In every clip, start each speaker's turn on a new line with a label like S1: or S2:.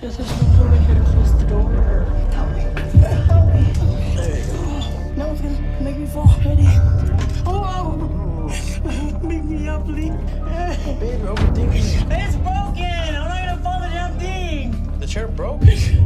S1: Just over here to close the door. Help me. Help me. There you go. No, it's gonna make me fall. Ready? Oh! Make me up, please. Baby, overthinking. It's broken! I'm not gonna fall the damn thing! The chair broke?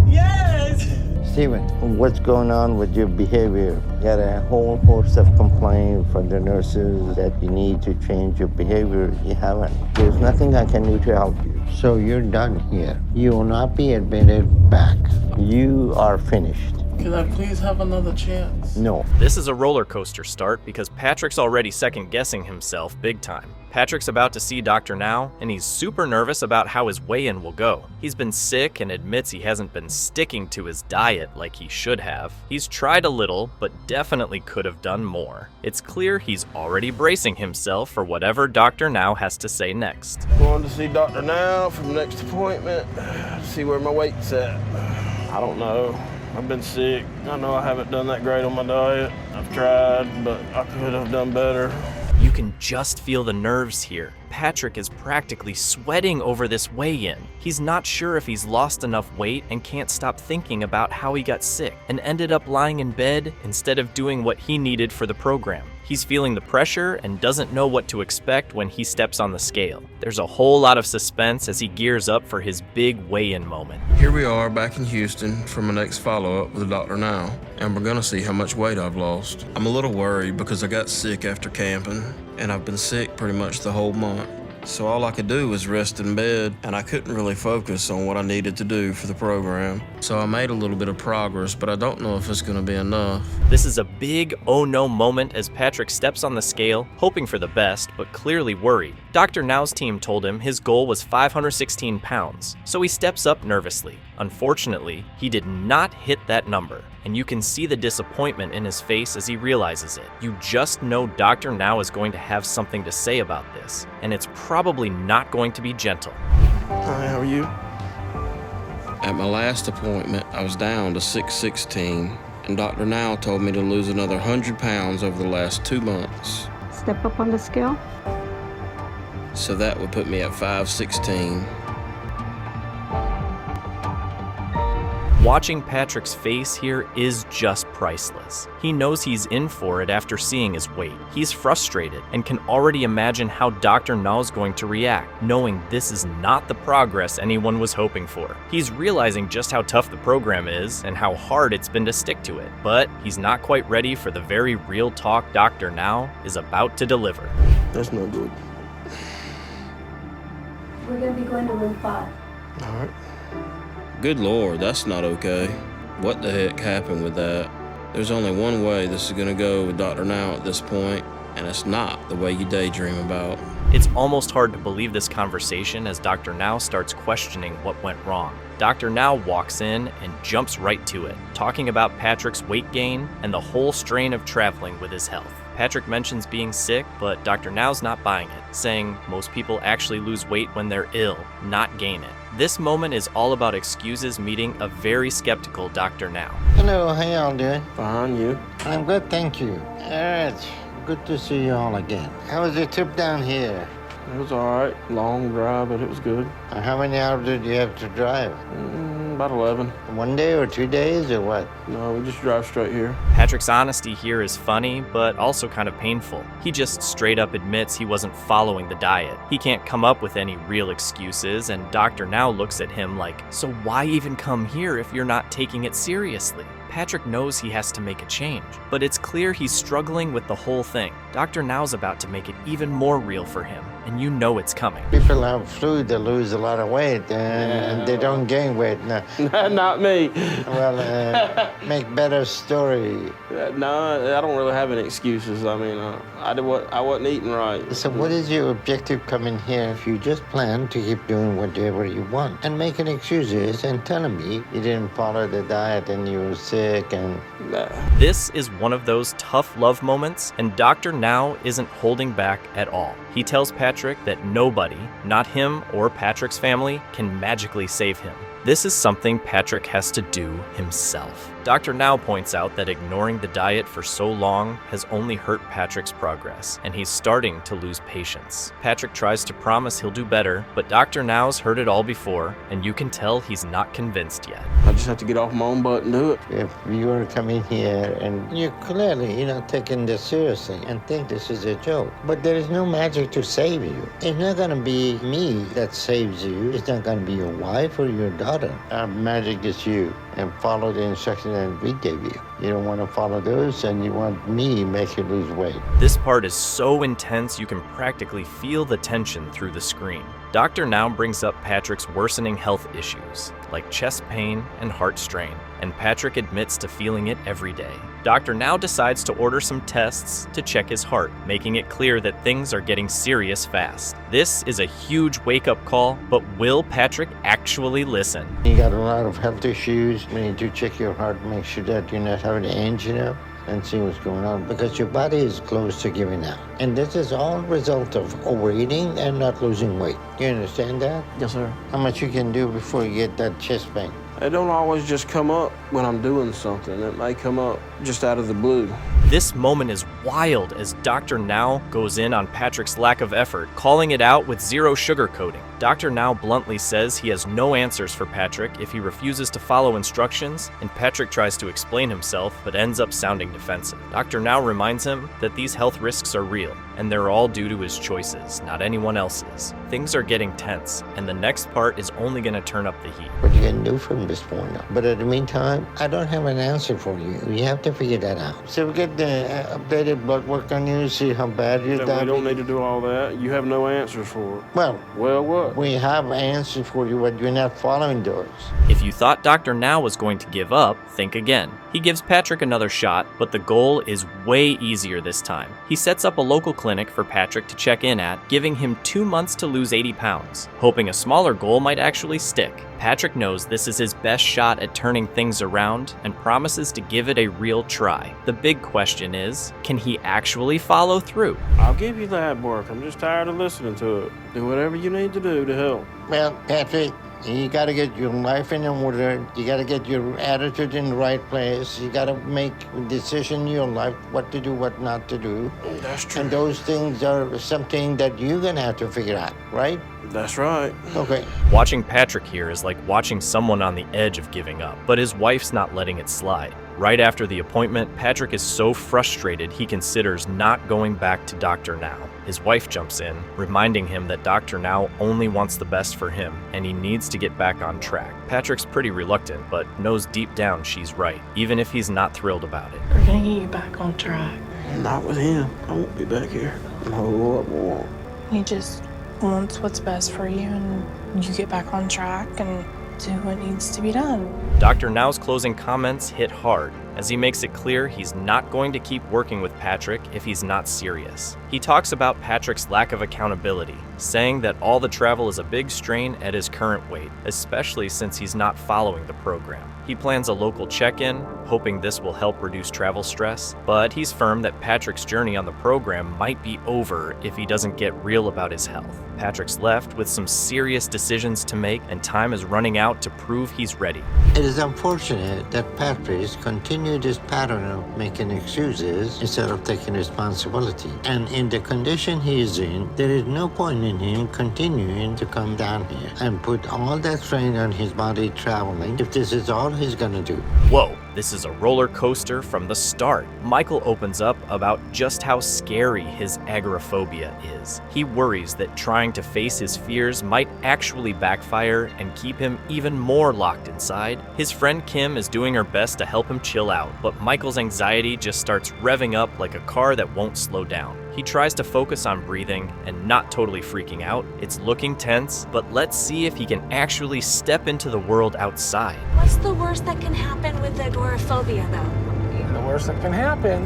S1: Yes!
S2: Steven, what's going on with your behavior? Got a whole host of complaints from the nurses that you need to change your behavior. You haven't. There's nothing I can do to help you. So you're done here. You will not be admitted back. You are finished.
S1: Could I please have another chance?
S2: No.
S3: This is a roller coaster start because Patrick's already second-guessing himself big time. Patrick's about to see Dr. Now, and he's super nervous about how his weigh-in will go. He's been sick and admits he hasn't been sticking to his diet like he should have. He's tried a little, but definitely could have done more. It's clear he's already bracing himself for whatever Dr. Now has to say next.
S4: Going to see Dr. Now for the next appointment, see where my weight's at. I don't know. I've been sick. I know I haven't done that great on my diet. I've tried, but I could have done better.
S3: You can just feel the nerves here. Patrick is practically sweating over this weigh-in. He's not sure if he's lost enough weight and can't stop thinking about how he got sick and ended up lying in bed instead of doing what he needed for the program. He's feeling the pressure and doesn't know what to expect when he steps on the scale. There's a whole lot of suspense as he gears up for his big weigh-in moment.
S4: Here we are back in Houston for my next follow-up with Dr. Now, and we're gonna see how much weight I've lost. I'm a little worried because I got sick after camping, and I've been sick pretty much the whole month. So all I could do was rest in bed, and I couldn't really focus on what I needed to do for the program. So I made a little bit of progress, but I don't know if it's gonna be enough.
S3: This is a big oh no moment as Patrick steps on the scale, hoping for the best, but clearly worried. Dr. Now's team told him his goal was 516 pounds, so he steps up nervously. Unfortunately, he did not hit that number, and you can see the disappointment in his face as he realizes it. You just know Dr. Now is going to have something to say about this, and it's probably not going to be gentle.
S4: Hi, how are you? At my last appointment, I was down to 616, and Dr. Now told me to lose another 100 pounds over the last 2 months.
S5: Step up on the scale.
S4: So that would put me at 516.
S3: Watching Patrick's face here is just priceless. He knows he's in for it after seeing his weight. He's frustrated and can already imagine how Dr. Now's going to react, knowing this is not the progress anyone was hoping for. He's realizing just how tough the program is and how hard it's been to stick to it, but he's not quite ready for the very real talk Dr. Now is about to deliver.
S4: That's no good.
S5: We're gonna be going to room 5.
S4: All right. Good Lord, that's not okay. What the heck happened with that? There's only one way this is gonna go with Dr. Now at this point, and it's not the way you daydream about.
S3: It's almost hard to believe this conversation as Dr. Now starts questioning what went wrong. Dr. Now walks in and jumps right to it, talking about Patrick's weight gain and the whole strain of traveling with his health. Patrick mentions being sick, but Dr. Now's not buying it, saying most people actually lose weight when they're ill, not gain it. This moment is all about excuses meeting a very skeptical Dr. Now.
S2: Hello, how y'all doing?
S4: Fine, you?
S2: I'm good, thank you. All right, good to see you all again. How was your trip down here?
S4: It was all right. Long drive, but it was good.
S2: How many hours did you have to drive?
S4: About 11.
S2: 1 day or 2 days or what?
S4: No, we just drive straight here.
S3: Patrick's honesty here is funny, but also kind of painful. He just straight up admits he wasn't following the diet. He can't come up with any real excuses, and Dr. Now looks at him like, so why even come here if you're not taking it seriously? Patrick knows he has to make a change, but it's clear he's struggling with the whole thing. Dr. Now's about to make it even more real for him, and you know it's coming.
S2: People have flu, they lose a lot of weight, and they don't gain weight. No.
S4: Not me.
S2: Well, make better story.
S4: No, I don't really have any excuses. I mean, I wasn't eating right.
S2: So what is your objective coming here if you just plan to keep doing whatever you want and making excuses and telling me you didn't follow the diet and you were sick and...
S3: This is one of those tough love moments, and Dr. Now isn't holding back at all. He tells Patrick that nobody, not him or Patrick's family, can magically save him. This is something Patrick has to do himself. Dr. Now points out that ignoring the diet for so long has only hurt Patrick's progress, and he's starting to lose patience. Patrick tries to promise he'll do better, but Dr. Now's heard it all before, and you can tell he's not convinced yet.
S4: I just have to get off my own butt and do it.
S2: If you were coming here and you're clearly, taking this seriously and think this is a joke, but there is no magic to save you. It's not going to be me that saves you. It's not going to be your wife or your daughter. Our magic is you, and follow the instructions that we gave you. You don't want to follow those, and you want me to make you lose weight.
S3: This part is so intense you can practically feel the tension through the screen. Dr. Now brings up Patrick's worsening health issues, like chest pain and heart strain, and Patrick admits to feeling it every day. Dr. Now decides to order some tests to check his heart, making it clear that things are getting serious fast. This is a huge wake-up call, but will Patrick actually listen?
S2: You got a lot of health issues. We need to check your heart, make sure that you're not having angina, and see what's going on, because your body is close to giving out. And this is all a result of overeating and not losing weight. You understand that?
S4: Yes, sir.
S2: How much you can do before you get that chest pain?
S4: It don't always just come up when I'm doing something. It may come up just out of the blue.
S3: This moment is wild as Dr. Now goes in on Patrick's lack of effort, calling it out with zero sugarcoating. Dr. Now bluntly says he has no answers for Patrick if he refuses to follow instructions, and Patrick tries to explain himself but ends up sounding defensive. Dr. Now reminds him that these health risks are real, and they're all due to his choices, not anyone else's. Things are getting tense, and the next part is only going to turn up the heat.
S2: What you can do from this point on. But in the meantime, I don't have an answer for you. You have to figure that out. So we get the updated blood work on you, see how bad you're
S4: We don't need to do all that. You have no answers for it.
S2: Well,
S4: what?
S2: we have answers for you, but you're not following those.
S3: If you thought Dr. Now was going to give up, think again. He gives Patrick another shot, but the goal is way easier this time. He sets up a local clinic for Patrick to check in at, giving him 2 months to lose 80 pounds, hoping a smaller goal might actually stick. Patrick knows this is his best shot at turning things around and promises to give it a real try. The big question is, can he actually follow through?
S4: I'll give you that work. I'm just tired of listening to it. Do whatever you need to do to help.
S2: Well, Patrick, you got to get your life in order. You got to get your attitude in the right place. You got to make a decision in your life, what to do, what not to do.
S4: That's true.
S2: And those things are something that you're going to have to figure out, right?
S4: That's right.
S2: Okay.
S3: Watching Patrick here is like watching someone on the edge of giving up, but his wife's not letting it slide. Right after the appointment, Patrick is so frustrated he considers not going back to Dr. Now. His wife jumps in, reminding him that Dr. Now only wants the best for him, and he needs to get back on track. Patrick's pretty reluctant, but knows deep down she's right, even if he's not thrilled about it.
S1: We're gonna get you back on track.
S4: Not with him. I won't be back here. No, I won't.
S1: He just wants what's best for you, and you get back on track and do what needs to be done.
S3: Dr. Now's closing comments hit hard, as he makes it clear he's not going to keep working with Patrick if he's not serious. He talks about Patrick's lack of accountability, saying that all the travel is a big strain at his current weight, especially since he's not following the program. He plans a local check-in, hoping this will help reduce travel stress, but he's firm that Patrick's journey on the program might be over if he doesn't get real about his health. Patrick's left with some serious decisions to make, and time is running out to prove he's ready.
S2: It is unfortunate that Patrick continued his pattern of making excuses instead of taking responsibility. And in the condition he is in, there is no point in him continuing to come down here and put all that strain on his body traveling if this is all he's gonna do.
S3: Whoa, this is a roller coaster from the start. Michael opens up about just how scary his agoraphobia is. He worries that trying to face his fears might actually backfire and keep him even more locked inside. His friend Kim is doing her best to help him chill out, but Michael's anxiety just starts revving up like a car that won't slow down. He tries to focus on breathing and not totally freaking out. It's looking tense, but let's see if he can actually step into the world outside.
S6: What's the worst that can happen with agoraphobia, though?
S7: The worst that can happen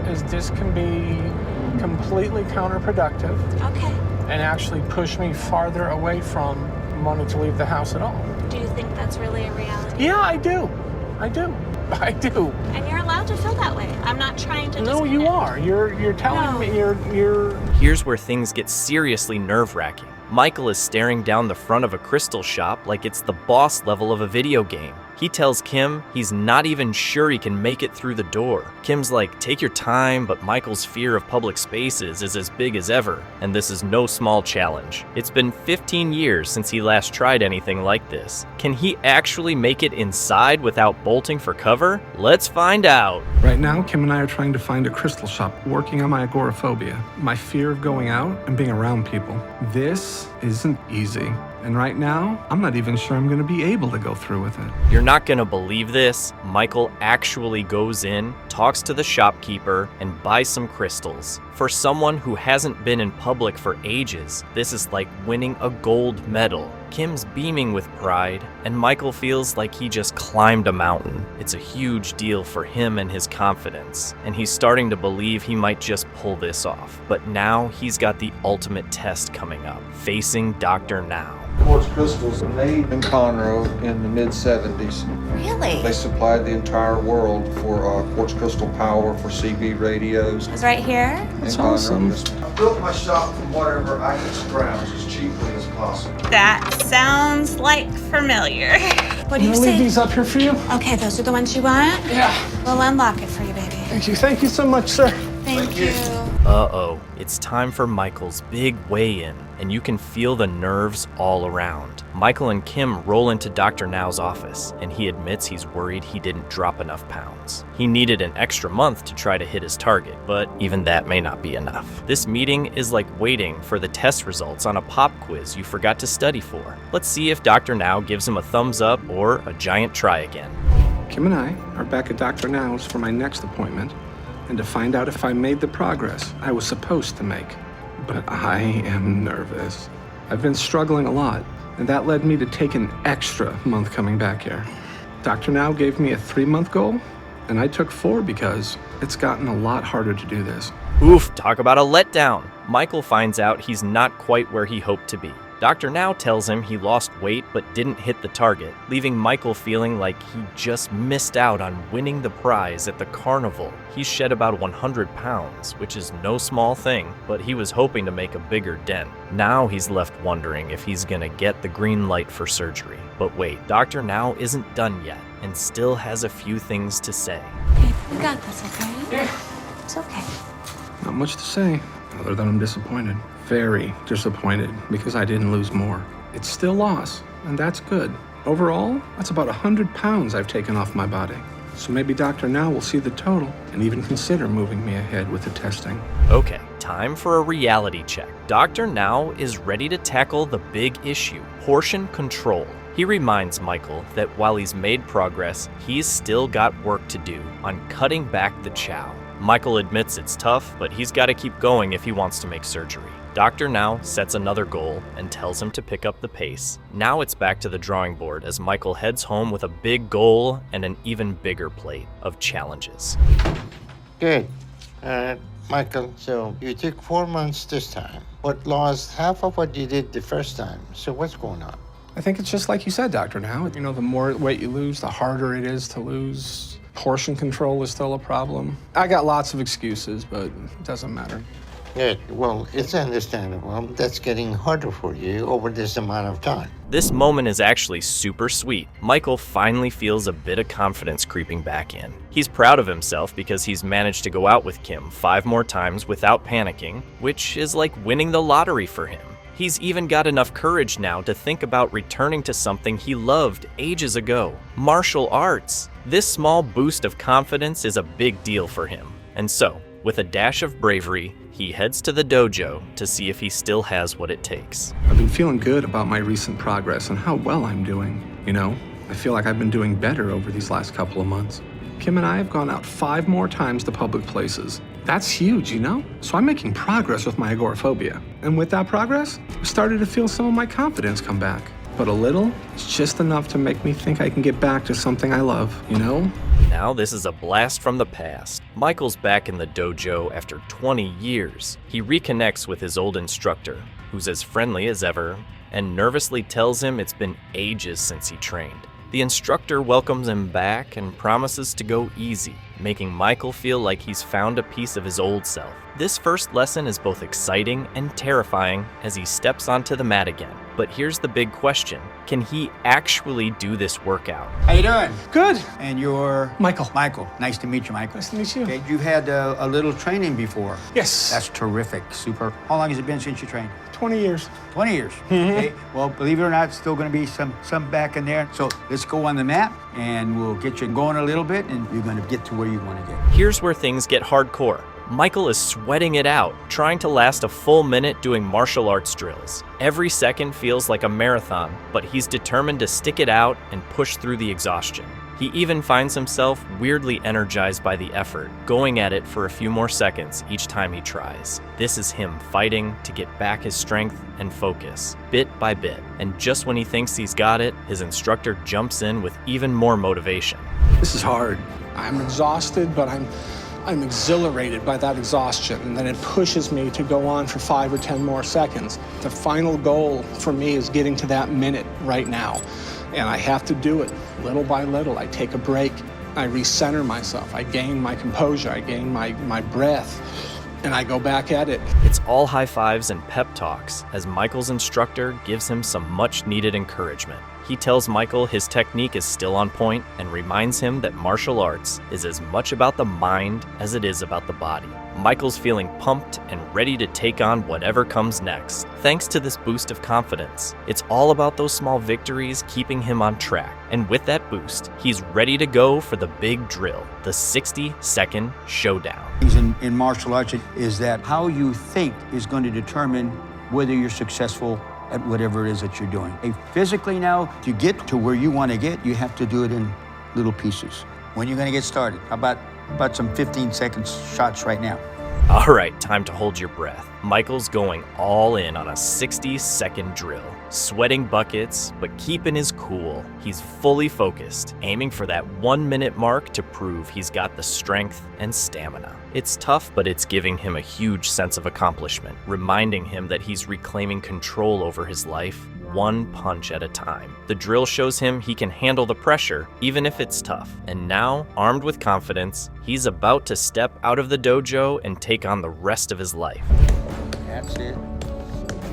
S7: is this can be completely counterproductive
S6: Okay.
S7: and actually push me farther away from wanting to leave the house at all.
S6: Do you think that's really a reality?
S7: Yeah, I do. I do.
S6: And you're allowed to feel that way. I'm not trying to
S7: No, you
S6: disconnect.
S7: are. You're telling me you're
S3: Here's where things get seriously nerve-wracking. Michael is staring down the front of a crystal shop like it's the boss level of a video game. He tells Kim he's not even sure he can make it through the door. Kim's like, take your time, but Michael's fear of public spaces is as big as ever, and this is no small challenge. It's been 15 years since he last tried anything like this. Can he actually make it inside without bolting for cover? Let's find out.
S7: Right now, Kim and I are trying to find a crystal shop, working on my agoraphobia, my fear of going out and being around people. This isn't easy. And right now, I'm not even sure I'm going to be able to go through with it.
S3: You're not gonna believe this. Michael actually goes in, talks to the shopkeeper, and buys some crystals. For someone who hasn't been in public for ages, this is like winning a gold medal. Kim's beaming with pride, and Michael feels like he just climbed a mountain. It's a huge deal for him and his confidence, and he's starting to believe he might just pull this off. But now he's got the ultimate test coming up, facing Dr. Now.
S8: Quartz crystals were made in Conroe in the mid-70s.
S6: Really?
S8: They supplied the entire world for quartz crystal power for CB radios.
S6: It's right here?
S8: in Conroe.
S7: awesome.
S8: I built my shop from whatever I could scrounge as cheaply as possible.
S6: That sounds like familiar. What do you
S7: Can I leave
S6: say?
S7: these up here for you?
S6: Okay, those are the ones you want?
S7: Yeah.
S6: We'll unlock it for you, baby.
S7: Thank you. Thank you so much, sir.
S6: Thank you.
S3: Uh-oh, it's time for Michael's big weigh-in, and you can feel the nerves all around. Michael and Kim roll into Dr. Now's office, and he admits he's worried he didn't drop enough pounds. He needed an extra month to try to hit his target, but even that may not be enough. This meeting is like waiting for the test results on a pop quiz you forgot to study for. Let's see if Dr. Now gives him a thumbs up or a giant try again.
S7: Kim and I are back at Dr. Now's for my next appointment, and to find out if I made the progress I was supposed to make. But I am nervous. I've been struggling a lot, and that led me to take an extra month coming back here. Dr. Now gave me a 3-month goal, and I took 4 because it's gotten a lot harder to do this.
S3: Oof, talk about a letdown. Michael finds out he's not quite where he hoped to be. Dr. Now tells him he lost weight but didn't hit the target, leaving Michael feeling like he just missed out on winning the prize at the carnival. He's shed about 100 pounds, which is no small thing, but he was hoping to make a bigger dent. Now he's left wondering if he's gonna get the green light for surgery. But wait, Dr. Now isn't done yet and still has a few things to say.
S6: Okay, we got this, okay?
S7: Yeah.
S6: It's okay.
S7: Not much to say, other than I'm disappointed. Very disappointed because I didn't lose more. It's still loss, and that's good. Overall, that's about 100 pounds I've taken off my body. So maybe Dr. Now will see the total and even consider moving me ahead with the testing.
S3: Okay, time for a reality check. Dr. Now is ready to tackle the big issue, portion control. He reminds Michael that while he's made progress, he's still got work to do on cutting back the chow. Michael admits it's tough, but he's got to keep going if he wants to make surgery. Dr. Now sets another goal and tells him to pick up the pace. Now it's back to the drawing board as Michael heads home with a big goal and an even bigger plate of challenges.
S2: Good. Michael, so you took 4 months this time, but lost half of what you did the first time. So what's going on?
S7: I think it's just like you said, Dr. Now. You know, the more weight you lose, the harder it is to lose. Portion control is still a problem. I got lots of excuses, but it doesn't matter.
S2: Good. Well, it's understandable. That's getting harder for you over this amount of time.
S3: This moment is actually super sweet. Michael finally feels a bit of confidence creeping back in. He's proud of himself because he's managed to go out with Kim 5 more times without panicking, which is like winning the lottery for him. He's even got enough courage now to think about returning to something he loved ages ago, martial arts. This small boost of confidence is a big deal for him. And so, with a dash of bravery, he heads to the dojo to see if he still has what it takes.
S7: I've been feeling good about my recent progress and how well I'm doing. You know, I feel like I've been doing better over these last couple of months. Kim and I have gone out 5 more times to public places. That's huge, you know? So I'm making progress with my agoraphobia. And with that progress, I started to feel some of my confidence come back. But a little is just enough to make me think I can get back to something I love, you know?
S3: Now this is a blast from the past. Michael's back in the dojo after 20 years. He reconnects with his old instructor, who's as friendly as ever, and nervously tells him it's been ages since he trained. The instructor welcomes him back and promises to go easy, making Michael feel like he's found a piece of his old self. This first lesson is both exciting and terrifying as he steps onto the mat again. But here's the big question. Can he actually do this workout?
S9: How you doing?
S10: Good.
S9: And you're?
S10: Michael.
S9: Michael. Nice to meet you, Michael.
S10: Nice to meet you.
S9: Okay, you've had a little training before.
S10: Yes.
S9: That's terrific. Super. How long has it been since you trained?
S10: 20 years.
S9: 20 years. Okay. Well, believe it or not, still going to be some back in there. So let's go on the mat, and we'll get you going a little bit, and you're going to get to where you want to get.
S3: Here's where things get hardcore. Michael is sweating it out, trying to last a full minute doing martial arts drills. Every second feels like a marathon, but he's determined to stick it out and push through the exhaustion. He even finds himself weirdly energized by the effort, going at it for a few more seconds each time he tries. This is him fighting to get back his strength and focus, bit by bit. And just when he thinks he's got it, his instructor jumps in with even more motivation.
S7: This is hard.
S10: I'm exhausted, but I'm exhilarated by that exhaustion, and then it pushes me to go on for 5 or 10 more seconds. The final goal for me is getting to that minute right now, and I have to do it little by little. I take a break, I recenter myself, I gain my composure, I gain my breath, and I go back at it.
S3: It's all high fives and pep talks as Michael's instructor gives him some much needed encouragement. He tells Michael his technique is still on point and reminds him that martial arts is as much about the mind as it is about the body. Michael's feeling pumped and ready to take on whatever comes next. Thanks to this boost of confidence, it's all about those small victories keeping him on track. And with that boost, he's ready to go for the big drill, the 60-second showdown.
S9: In martial arts is that how you think is going to determine whether you're successful at whatever it is that you're doing. Physically now, to get to where you want to get, you have to do it in little pieces. When you're going to get started? How about some 15-second shots right now?
S3: All right, time to hold your breath. Michael's going all in on a 60-second drill, sweating buckets, but keeping his cool. He's fully focused, aiming for that 1-minute mark to prove he's got the strength and stamina. It's tough, but it's giving him a huge sense of accomplishment, reminding him that he's reclaiming control over his life, one punch at a time. The drill shows him he can handle the pressure, even if it's tough. And now, armed with confidence, he's about to step out of the dojo and take on the rest of his life.
S9: That's it.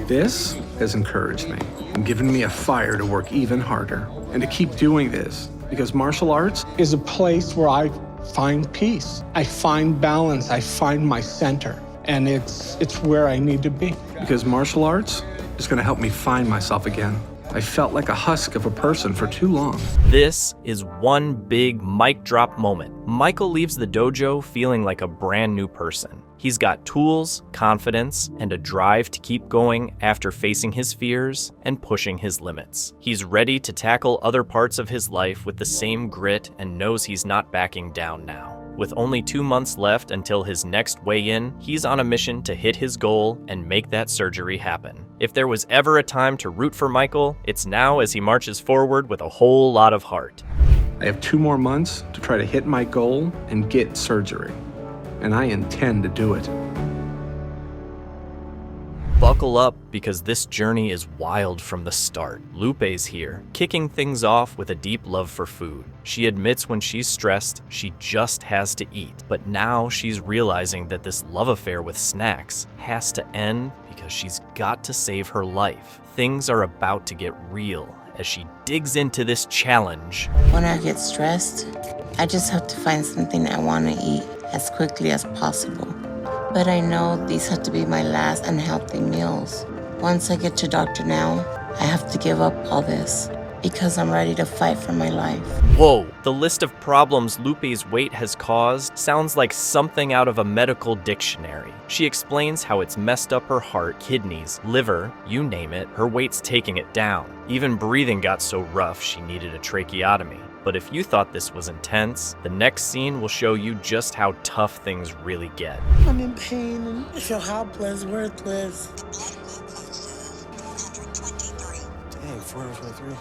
S7: This has encouraged me and given me a fire to work even harder and to keep doing this, because martial arts
S10: Is a place where I find peace, I find balance, I find my center, and it's where I need to be.
S7: because martial arts is going to help me find myself again. I felt like a husk of a person for too long.
S3: This is one big mic drop moment. Michael leaves the dojo feeling like a brand new person. He's got tools, confidence, and a drive to keep going after facing his fears and pushing his limits. He's ready to tackle other parts of his life with the same grit and knows he's not backing down now. With only 2 months left until his next weigh-in, he's on a mission to hit his goal and make that surgery happen. If there was ever a time to root for Michael, it's now as he marches forward with a whole lot of heart.
S7: I have 2 more months to try to hit my goal and get surgery, and I intend to do it.
S3: Buckle up, because this journey is wild from the start. Lupe's here, kicking things off with a deep love for food. She admits when she's stressed, she just has to eat. But now she's realizing that this love affair with snacks has to end because she's got to save her life. Things are about to get real as she digs into this challenge.
S11: When I get stressed, I just have to find something I want to eat as quickly as possible. But I know these have to be my last unhealthy meals. Once I get to Dr. Now, I have to give up all this because I'm ready to fight for my life.
S3: Whoa, the list of problems Lupe's weight has caused sounds like something out of a medical dictionary. She explains how it's messed up her heart, kidneys, liver, you name it. Her weight's taking it down. Even breathing got so rough she needed a tracheotomy. But if you thought this was intense, the next scene will show you just how tough things really get.
S1: I'm in pain and I feel helpless, worthless. Dang, 423.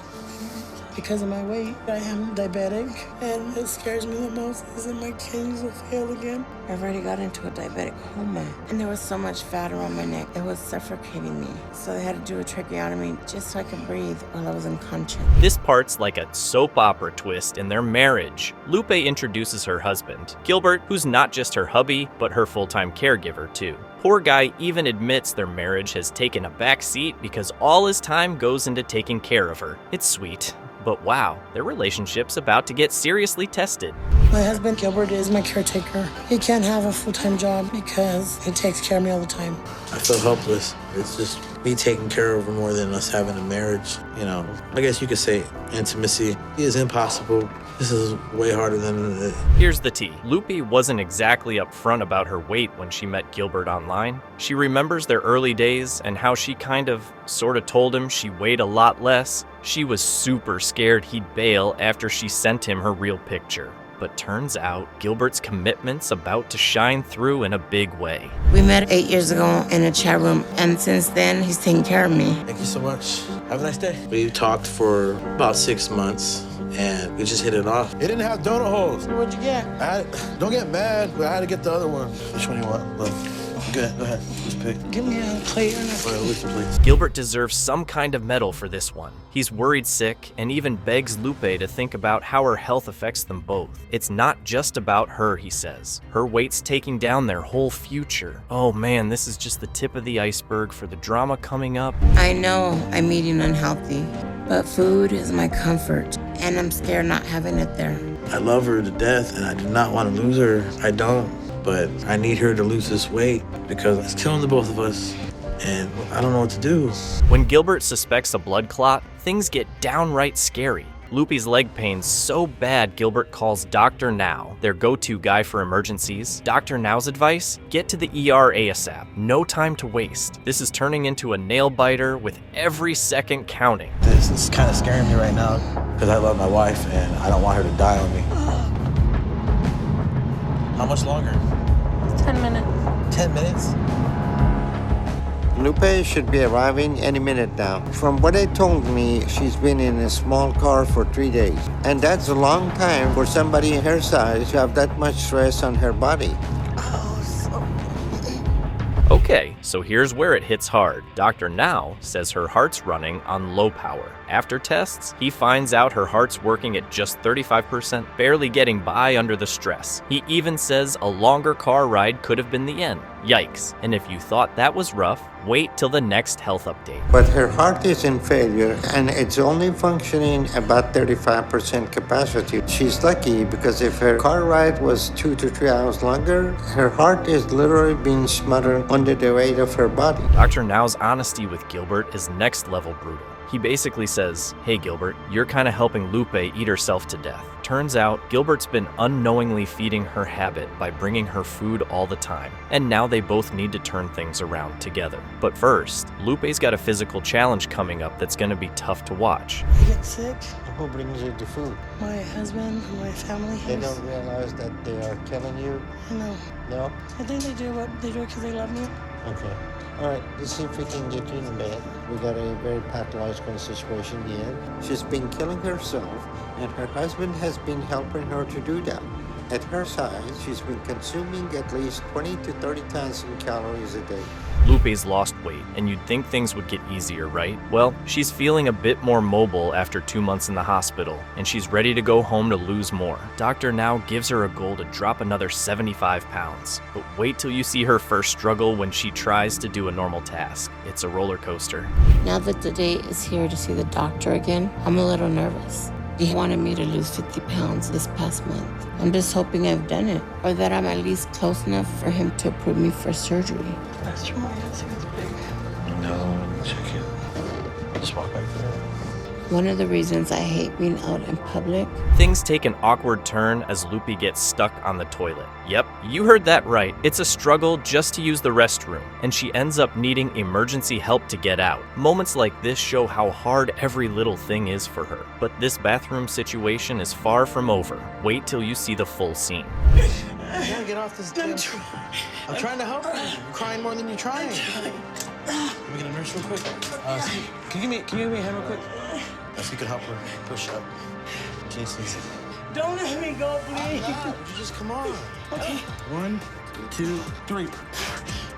S1: because of my weight. I am diabetic, and it scares me the most is that my kidneys will fail again.
S11: I've already got into a diabetic coma, and there was so much fat around my neck, it was suffocating me. So they had to do a tracheotomy just so I could breathe while I was unconscious.
S3: This part's like a soap opera twist in their marriage. Lupe introduces her husband, Gilbert, who's not just her hubby, but her full-time caregiver too. Poor guy even admits their marriage has taken a back seat because all his time goes into taking care of her. It's sweet. But wow, their relationship's about to get seriously tested.
S1: My husband, Gilbert, is my caretaker. He can't have a full-time job because he takes care of me all the time.
S12: I feel helpless. It's just me taking care of her more than us having a marriage. You know, I guess you could say intimacy is impossible. This is way harder than it.
S3: Here's the tea. Lupe wasn't exactly upfront about her weight when she met Gilbert online. She remembers their early days and how she sorta told him she weighed a lot less. She was super scared he'd bail after she sent him her real picture. But turns out Gilbert's commitment's about to shine through in a big way.
S11: We met 8 years ago in a chat room, and since then, he's taken care of me.
S12: Thank you so much. Have a nice day. We talked for about 6 months, and we just hit it off.
S13: It didn't have donut holes.
S1: What'd you get?
S13: Don't get mad, but I had to get the other one. Which one you want? Look. Good, go ahead. Just pick.
S1: Give me a plate and a
S13: please.
S3: Gilbert deserves some kind of medal for this one. He's worried sick and even begs Lupe to think about how her health affects them both. It's not just about her, he says. Her weight's taking down their whole future. Oh man, this is just the tip of the iceberg for the drama coming up.
S11: I know I'm eating unhealthy, but food is my comfort, and I'm scared not having it there.
S12: I love her to death, and I do not want to lose her. I don't. But I need her to lose this weight because it's killing the both of us, and I don't know what to do.
S3: When Gilbert suspects a blood clot, things get downright scary. Lupe's leg pain's so bad Gilbert calls Dr. Now, their go-to guy for emergencies. Dr. Now's advice? Get to the ER ASAP. No time to waste. This is turning into a nail-biter with every second counting.
S12: This is kind of scaring me right now because I love my wife and I don't want her to die on me. How much longer?
S5: 10 minutes.
S12: 10 minutes?
S2: Lupe should be arriving any minute now. From what they told me, she's been in a small car for 3 days. And that's a long time for somebody her size to have that much stress on her body.
S3: Okay, so here's where it hits hard. Dr. Now says her heart's running on low power. After tests, he finds out her heart's working at just 35%, barely getting by under the stress. He even says a longer car ride could have been the end. Yikes. And if you thought that was rough, wait till the next health update.
S2: But her heart is in failure and it's only functioning about 35% capacity. She's lucky because if her car ride was 2 to 3 hours longer, her heart is literally being smothered under the weight of her body.
S3: Dr. Now's honesty with Gilbert is next level brutal. He basically says, hey Gilbert, you're kind of helping Lupe eat herself to death. Turns out, Gilbert's been unknowingly feeding her habit by bringing her food all the time, and now they both need to turn things around together. But first, Lupe's got a physical challenge coming up that's gonna be tough to watch.
S1: I get sick.
S2: Who brings you the food?
S1: My husband and my family.
S2: They don't realize that they are killing you?
S1: No.
S2: No?
S1: I think they do what they do because they love me.
S2: Okay. All right, let's see if we can get you in bed. We got a very pathological situation here. She's been killing herself, and her husband has been helping her to do that. At her size, she's been consuming at least 20 to 30,000 calories a day.
S3: Lupe's lost weight, and you'd think things would get easier, right? Well, she's feeling a bit more mobile after 2 months in the hospital, and she's ready to go home to lose more. Dr. Now gives her a goal to drop another 75 pounds. But wait till you see her first struggle when she tries to do a normal task. It's a roller coaster.
S11: Now that the day is here to see the doctor again, I'm a little nervous. He wanted me to lose 50 pounds this past month. I'm just hoping I've done it, or that I'm at least close enough for him to approve me for surgery.
S1: That's true, my answer is big.
S12: No, check it. Just walk back there.
S11: One of the reasons I hate being out in public.
S3: Things take an awkward turn as Lupe gets stuck on the toilet. Yep, you heard that right. It's a struggle just to use the restroom, and she ends up needing emergency help to get out. Moments like this show how hard every little thing is for her. But this bathroom situation is far from over. Wait till you see the full scene.
S12: You gotta get off this damn... I'm trying to help you. You're crying more than you're trying. Let me get a nurse real quick. Can you give me a hand real quick?
S13: If you can help her push up. She needs to.
S1: Don't let me go, please.
S13: Would you just come on?
S1: Okay.
S13: 1, 2, 3.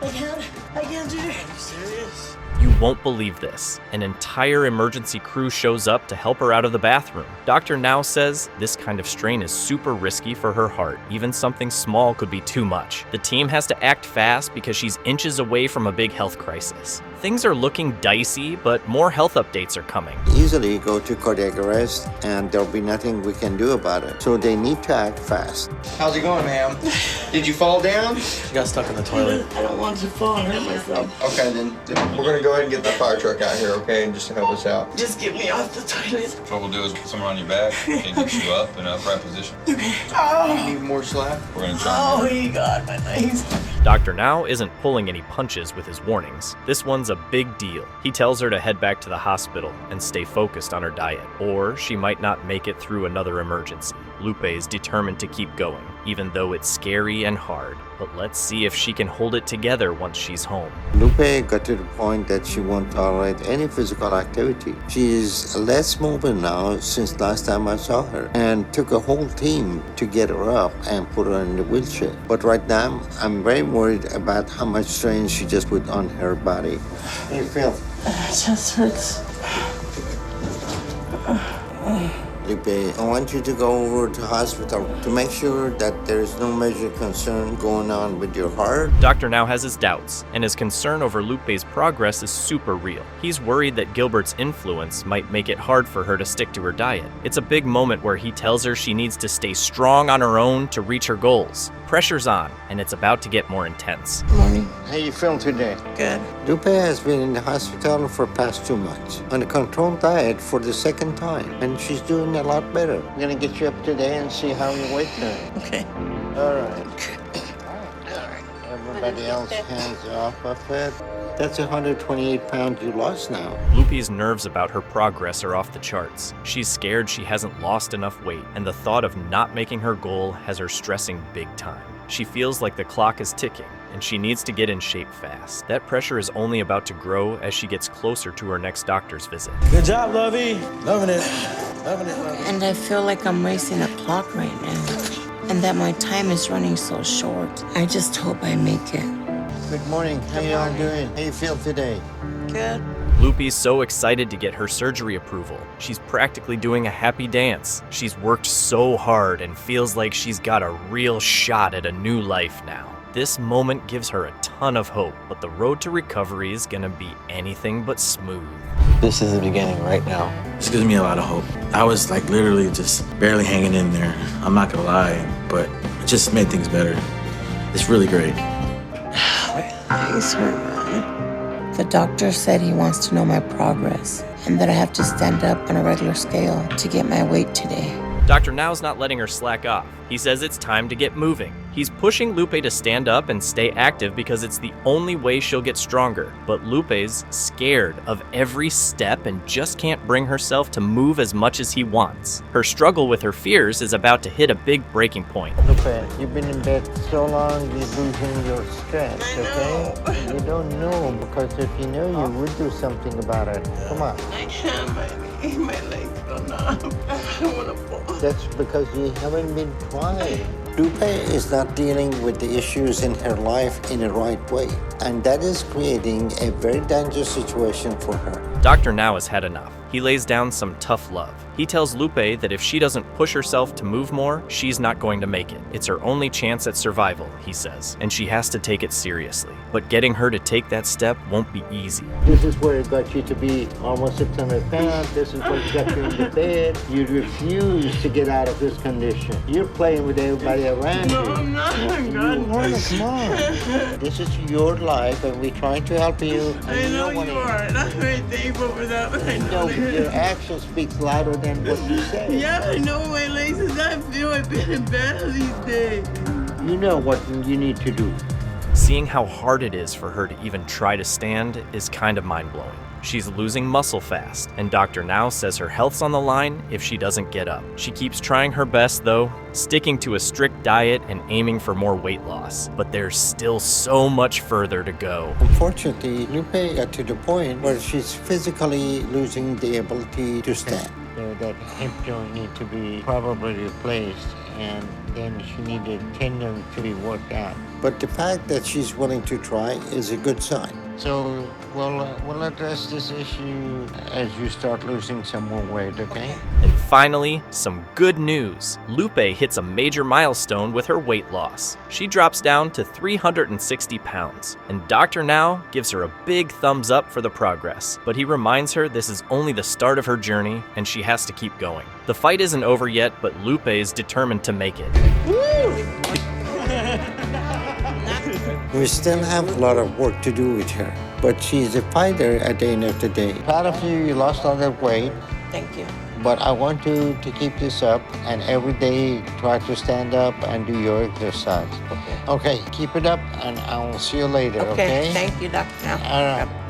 S1: I can't do it.
S13: Are you serious?
S3: You won't believe this. An entire emergency crew shows up to help her out of the bathroom. Dr. Now says this kind of strain is super risky for her heart. Even something small could be too much. The team has to act fast because she's inches away from a big health crisis. Things are looking dicey, but more health updates are coming.
S2: Easily go to cardiac arrest, and there'll be nothing we can do about it. So they need to act fast.
S13: How's it going, ma'am? Did you fall down? She got stuck in the toilet.
S1: I don't want to fall and hurt myself.
S8: Okay, then we're gonna go ahead and get the fire truck out here, okay, and just to help us out.
S1: Just get me off the toilet.
S14: What we'll do is put someone on your back and get you up in an upright position.
S1: Oh,
S8: Need more slack?
S14: We're gonna try.
S1: oh, he got my legs.
S3: Dr. Now isn't pulling any punches with his warnings. This one's a big deal. He tells her to head back to the hospital and stay focused on her diet, or she might not make it through another emergency. Lupe is determined to keep going, even though it's scary and hard. But let's see if she can hold it together once she's home.
S2: Lupe got to the point that she won't tolerate any physical activity. She is less mobile now since last time I saw her, and took a whole team to get her up and put her in the wheelchair. But right now, I'm very worried about how much strain she just put on her body. How you feel?
S1: It just hurts.
S2: Lupe, I want you to go over to hospital to make sure that there is no major concern going on with your heart.
S3: Dr. Now has his doubts, and his concern over Lupe's progress is super real. He's worried that Gilbert's influence might make it hard for her to stick to her diet. It's a big moment where he tells her she needs to stay strong on her own to reach her goals. Pressure's on, and it's about to get more intense.
S2: Morning. How you feel today?
S1: Good.
S2: Lupe has been in the hospital for past 2 months on a controlled diet for the second time, and she's doing a lot better. I'm gonna get you up today and see how your weight doing.
S1: Okay.
S2: All right. Everybody else hands off of it. That's 128 pounds you lost now.
S3: Lupe's nerves about her progress are off the charts. She's scared she hasn't lost enough weight, and the thought of not making her goal has her stressing big time. She feels like the clock is ticking, and she needs to get in shape fast. That pressure is only about to grow as she gets closer to her next doctor's visit.
S13: Good job, Lovey. Loving it. Loving it, Lovey.
S11: And I feel like I'm racing a clock right now, and that my time is running so short. I just hope I make it.
S2: Good morning. How you all doing? How you feel today?
S1: Good.
S3: Lupe's so excited to get her surgery approval. She's practically doing a happy dance. She's worked so hard and feels like she's got a real shot at a new life now. This moment gives her a ton of hope, but the road to recovery is gonna be anything but smooth.
S12: This is the beginning right now. This gives me a lot of hope. I was like literally just barely hanging in there. I'm not gonna lie, but it just made things better. It's really great.
S1: Legs hurt, man.
S11: The doctor said he wants to know my progress and that I have to stand up on a regular scale to get my weight today.
S3: Dr. Now's not letting her slack off. He says it's time to get moving. He's pushing Lupe to stand up and stay active because it's the only way she'll get stronger. But Lupe's scared of every step and just can't bring herself to move as much as he wants. Her struggle with her fears is about to hit a big breaking point.
S2: Lupe, you've been in bed so long, you're losing your strength, okay? You don't know, because if you know, you would do something about it. Come on.
S1: I can't, my legs go numb. I don't want to fall.
S2: That's because you haven't been trying. Lupe is not dealing with the issues in her life in the right way, and that is creating a very dangerous situation for her.
S3: Dr. Now has had enough. He lays down some tough love. He tells Lupe that if she doesn't push herself to move more, she's not going to make it. It's her only chance at survival, he says, and she has to take it seriously. But getting her to take that step won't be easy.
S2: This is where it got you to be almost 600 pounds. This is what got you in the bed. You refuse to get out of this condition. You're playing with everybody around you.
S1: No, I'm not. I'm
S2: You want to come on. This is your life, and we're trying to help you.
S1: I know you are, and I'm very thankful for that, but I know
S2: your actions speak louder than what you say.
S1: Yeah, I know my legs is not feel. I've been in bed all these days.
S2: You know what you need to do.
S3: Seeing how hard it is for her to even try to stand is kind of mind-blowing. She's losing muscle fast, and Dr. Now says her health's on the line if she doesn't get up. She keeps trying her best though, sticking to a strict diet and aiming for more weight loss. But there's still so much further to go.
S2: Unfortunately, Lupe got to the point where she's physically losing the ability to stand. That hip joint needs to be probably replaced, and then she needed tendon to be worked out. But the fact that she's willing to try is a good sign. So we'll address this issue as you start losing some more weight, okay?
S3: And finally, some good news. Lupe hits a major milestone with her weight loss. She drops down to 360 pounds, and Dr. Now gives her a big thumbs up for the progress. But he reminds her this is only the start of her journey, and she has to keep going. The fight isn't over yet, but Lupe is determined to make it.
S2: We still have a lot of work to do with her, but she's a fighter at the end of the day. Proud of you, you lost all that weight.
S11: Thank you.
S2: But I want you to keep this up and every day try to stand up and do your exercise. Okay, keep it up and I will see you later, okay?
S11: Thank you, Dr. Now.
S2: All right.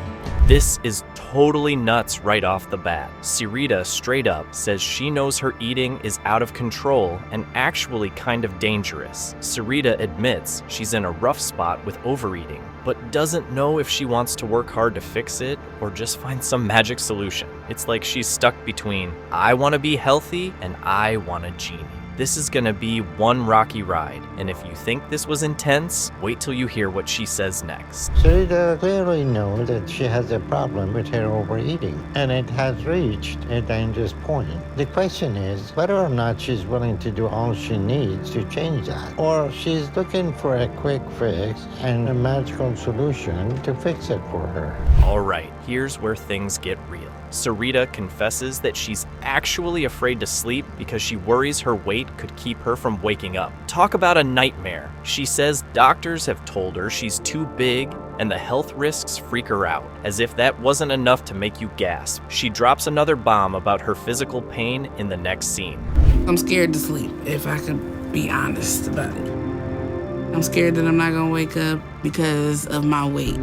S3: This is totally nuts right off the bat. Sarita straight up says she knows her eating is out of control and actually kind of dangerous. Sarita admits she's in a rough spot with overeating, but doesn't know if she wants to work hard to fix it or just find some magic solution. It's like she's stuck between, I want to be healthy and I want a genie. This is gonna be one rocky ride, and if you think this was intense, wait till you hear what she says next.
S2: Sarita clearly knows that she has a problem with her overeating, and it has reached a dangerous point. The question is whether or not she's willing to do all she needs to change that, or she's looking for a quick fix and a magical solution to fix it for her.
S3: All right, here's where things get real. Sarita confesses that she's actually afraid to sleep because she worries her weight could keep her from waking up. Talk about a nightmare. She says doctors have told her she's too big and the health risks freak her out. As if that wasn't enough to make you gasp, she drops another bomb about her physical pain in the next scene.
S15: I'm scared to sleep, if I could be honest about it. I'm scared that I'm not gonna wake up because of my weight.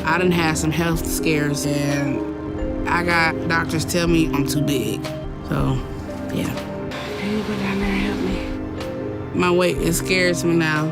S15: I done had some health scares and I got doctors tell me I'm too big. So, yeah. Can you go down there and help me? My weight, it scares me now.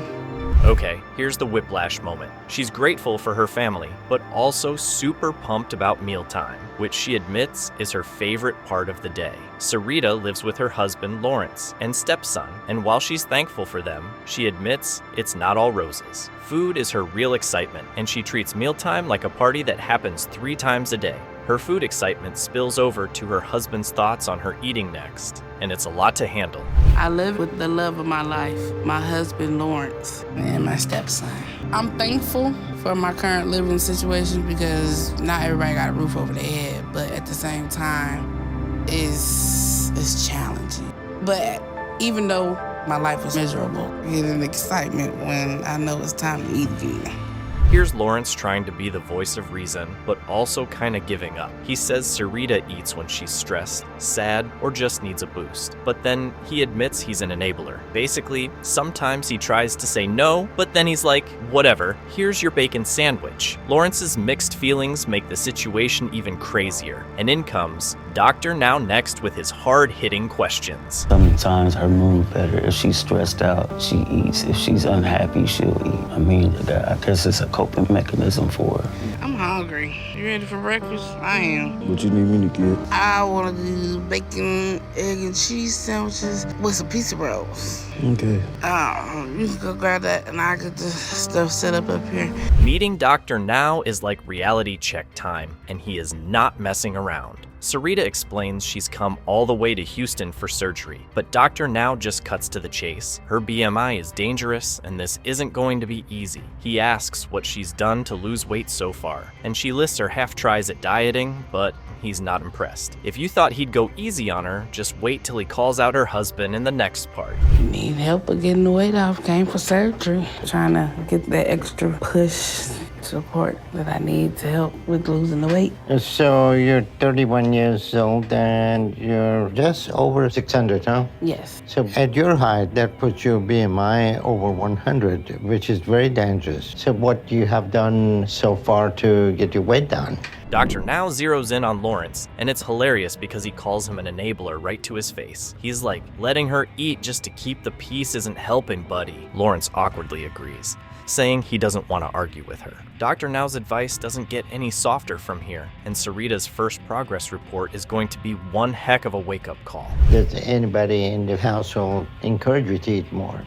S3: Okay, here's the whiplash moment. She's grateful for her family, but also super pumped about mealtime, which she admits is her favorite part of the day. Sarita lives with her husband, Lawrence, and stepson, and while she's thankful for them, she admits it's not all roses. Food is her real excitement, and she treats mealtime like a party that happens 3 times a day. Her food excitement spills over to her husband's thoughts on her eating next, and it's a lot to handle.
S15: I live with the love of my life, my husband Lawrence, and my stepson. I'm thankful for my current living situation because not everybody got a roof over their head, but at the same time, it's challenging. But even though my life is miserable, I get an excitement when I know it's time to eat again.
S3: Here's Lawrence trying to be the voice of reason, but also kind of giving up. He says Sarita eats when she's stressed, sad, or just needs a boost. But then he admits he's an enabler. Basically, sometimes he tries to say no, but then he's like, whatever, here's your bacon sandwich. Lawrence's mixed feelings make the situation even crazier. And in comes Dr. Now next with his hard-hitting questions.
S16: Sometimes her mood better. If she's stressed out, she eats. If she's unhappy, she'll eat. I mean, I guess it's a coping mechanism for her.
S15: I'm hungry. You ready for breakfast? I am.
S16: What you need me to get?
S15: I want to do bacon, egg, and cheese sandwiches with some pizza rolls.
S16: Okay.
S15: You can go grab that and I get the stuff set up here.
S3: Meeting Dr. Now is like reality check time, and he is not messing around. Sarita explains she's come all the way to Houston for surgery, but Dr. Now just cuts to the chase. Her BMI is dangerous, and this isn't going to be easy. He asks what she's done to lose weight so far, and she lists her half-tries at dieting, but he's not impressed. If you thought he'd go easy on her, just wait till he calls out her husband in the next part.
S15: Need help with getting the weight off. Came for surgery. Trying to get that extra push support that I need to help with losing the weight.
S2: So you're 31 years old and you're just over 600, huh?
S15: Yes.
S2: So at your height, that puts your BMI over 100, which is very dangerous. So what you have done so far to get your weight down?
S3: Dr. Now zeroes in on Lawrence, and it's hilarious because he calls him an enabler right to his face. He's like, letting her eat just to keep the peace isn't helping, buddy. Lawrence awkwardly agrees, saying he doesn't want to argue with her. Dr. Now's advice doesn't get any softer from here, and Sarita's first progress report is going to be one heck of a wake-up call.
S2: Does anybody in the household encourage you to eat more?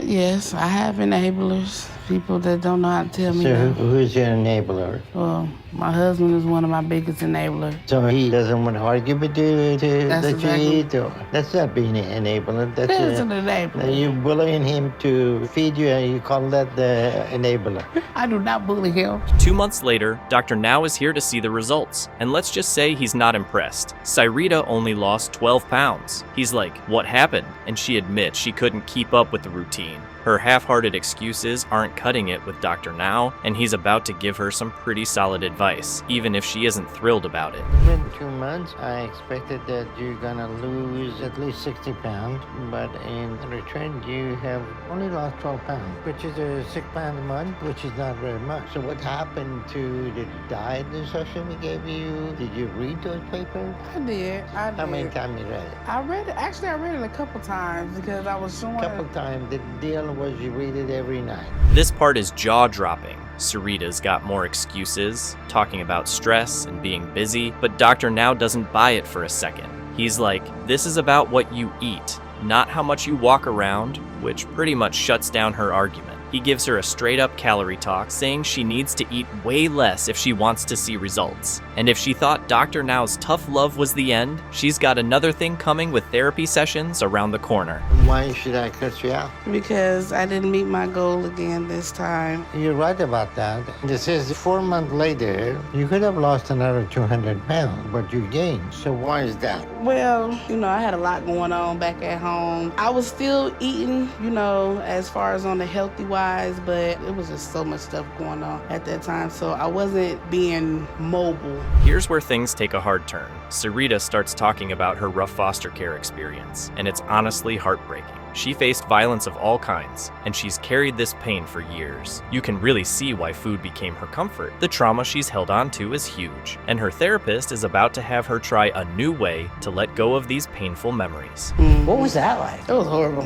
S15: Yes, I have enablers, people that don't know how to tell me
S2: So
S15: no.
S2: who's your enabler?
S15: Well, my husband is one of my biggest enablers.
S2: So he doesn't want to argue with you to
S15: That's
S2: let
S15: exactly.
S2: you eat? Or, that's not being an enabler. That's
S15: That's an enabler.
S2: You're bullying him to feed you and you call that the enabler.
S15: I do not bully him.
S3: 2 months later, Dr. Now is here to see the results, and let's just say he's not impressed. Sarita only lost 12 pounds. He's like, what happened? And she admits she couldn't keep up with the routine. Her half-hearted excuses aren't cutting it with Dr. Now, and he's about to give her some pretty solid advice, even if she isn't thrilled about it.
S2: In 2 months, I expected that you're gonna lose at least 60 pounds, but in return, you have only lost 12 pounds, which is a 6 pound a month, which is not very much. So what happened to the diet instruction we gave you? Did you read those papers?
S15: I did.
S2: How many times you read it?
S15: I read it. Actually, I read it a couple times because I was showing.
S2: A couple times. The deal was you read it every night.
S3: This part is jaw-dropping. Sarita's got more excuses, talking about stress and being busy, but Dr. Now doesn't buy it for a second. He's like, this is about what you eat, not how much you walk around, which pretty much shuts down her argument. He gives her a straight-up calorie talk, saying she needs to eat way less if she wants to see results. And if she thought Dr. Now's tough love was the end, she's got another thing coming with therapy sessions around the corner.
S2: Why should I cut you out?
S15: Because I didn't meet my goal again this time.
S2: You're right about that. This is 4 months later, you could have lost another 200 pounds, but you gained. So why is that?
S15: Well, I had a lot going on back at home. I was still eating, as far as on the healthy wise, but it was just so much stuff going on at that time. So I wasn't being mobile.
S3: Here's where things take a hard turn. Sarita starts talking about her rough foster care experience, and it's honestly heartbreaking. She faced violence of all kinds, and she's carried this pain for years. You can really see why food became her comfort. The trauma she's held on to is huge, and her therapist is about to have her try a new way to let go of these painful memories.
S17: What was that like?
S15: It was horrible.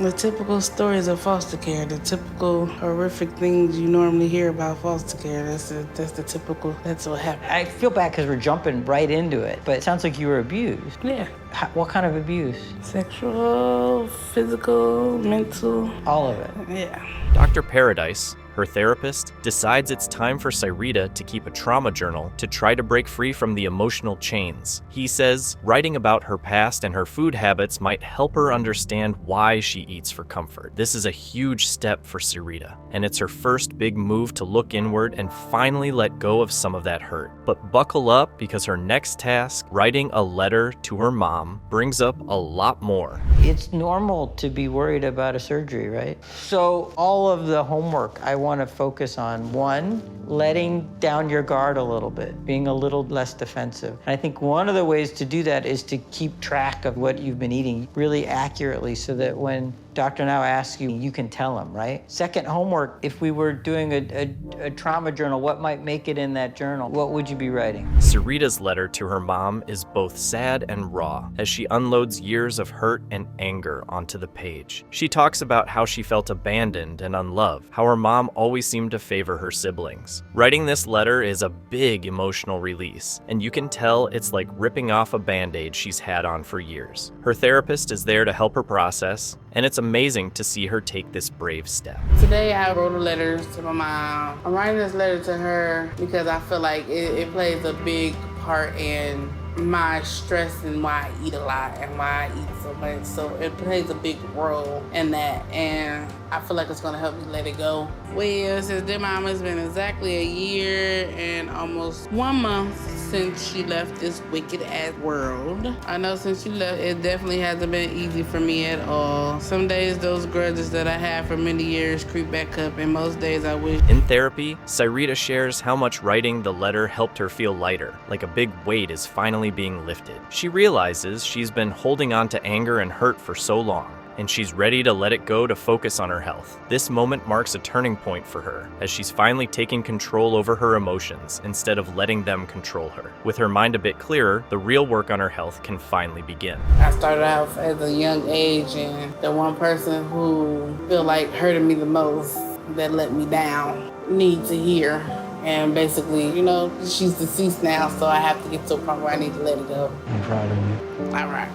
S15: The typical stories of foster care, the typical horrific things you normally hear about foster care. That's the typical, that's what happened.
S17: I feel bad because we're jumping right into it, but it sounds like you were abused.
S15: Yeah.
S17: What kind of abuse?
S15: Sexual, physical, mental.
S17: All of it.
S15: Yeah.
S3: Dr. Paradise, her therapist, decides it's time for Sarita to keep a trauma journal to try to break free from the emotional chains. He says writing about her past and her food habits might help her understand why she eats for comfort. This is a huge step for Sarita, and it's her first big move to look inward and finally let go of some of that hurt. But buckle up, because her next task, writing a letter to her mom, brings up a lot more.
S17: It's normal to be worried about a surgery, right? So all of the homework I want to focus on, one, letting down your guard a little bit, being a little less defensive. And I think one of the ways to do that is to keep track of what you've been eating really accurately so that when Dr. Now asks you, you can tell him, right? Second homework, if we were doing a trauma journal, what might make it in that journal? What would you be writing?
S3: Sarita's letter to her mom is both sad and raw as she unloads years of hurt and anger onto the page. She talks about how she felt abandoned and unloved, how her mom always seemed to favor her siblings. Writing this letter is a big emotional release, and you can tell it's like ripping off a band-aid she's had on for years. Her therapist is there to help her process, and it's amazing to see her take this brave step.
S15: Today I wrote a letter to my mom. I'm writing this letter to her because I feel like it plays a big part in my stress and why I eat a lot and why I eat so much. So it plays a big role in that, and I feel like it's gonna help me let it go. Well, since then, Mom, it's been exactly a year and almost 1 month since she left this wicked ass world. I know since she left, it definitely hasn't been easy for me at all. Some days those grudges that I had for many years creep back up, and most days I wish.
S3: In therapy, Cyrita shares how much writing the letter helped her feel lighter, like a big weight is finally being lifted. She realizes she's been holding on to anger and hurt for so long, and she's ready to let it go to focus on her health. This moment marks a turning point for her, as she's finally taking control over her emotions instead of letting them control her. With her mind a bit clearer, the real work on her health can finally begin.
S15: I started out at a young age, and the one person who feel like hurting me the most, that let me down, need to hear. And basically, you know, she's deceased now, so I have to get to a point where I need to let it go.
S16: I'm proud of you.
S15: All right.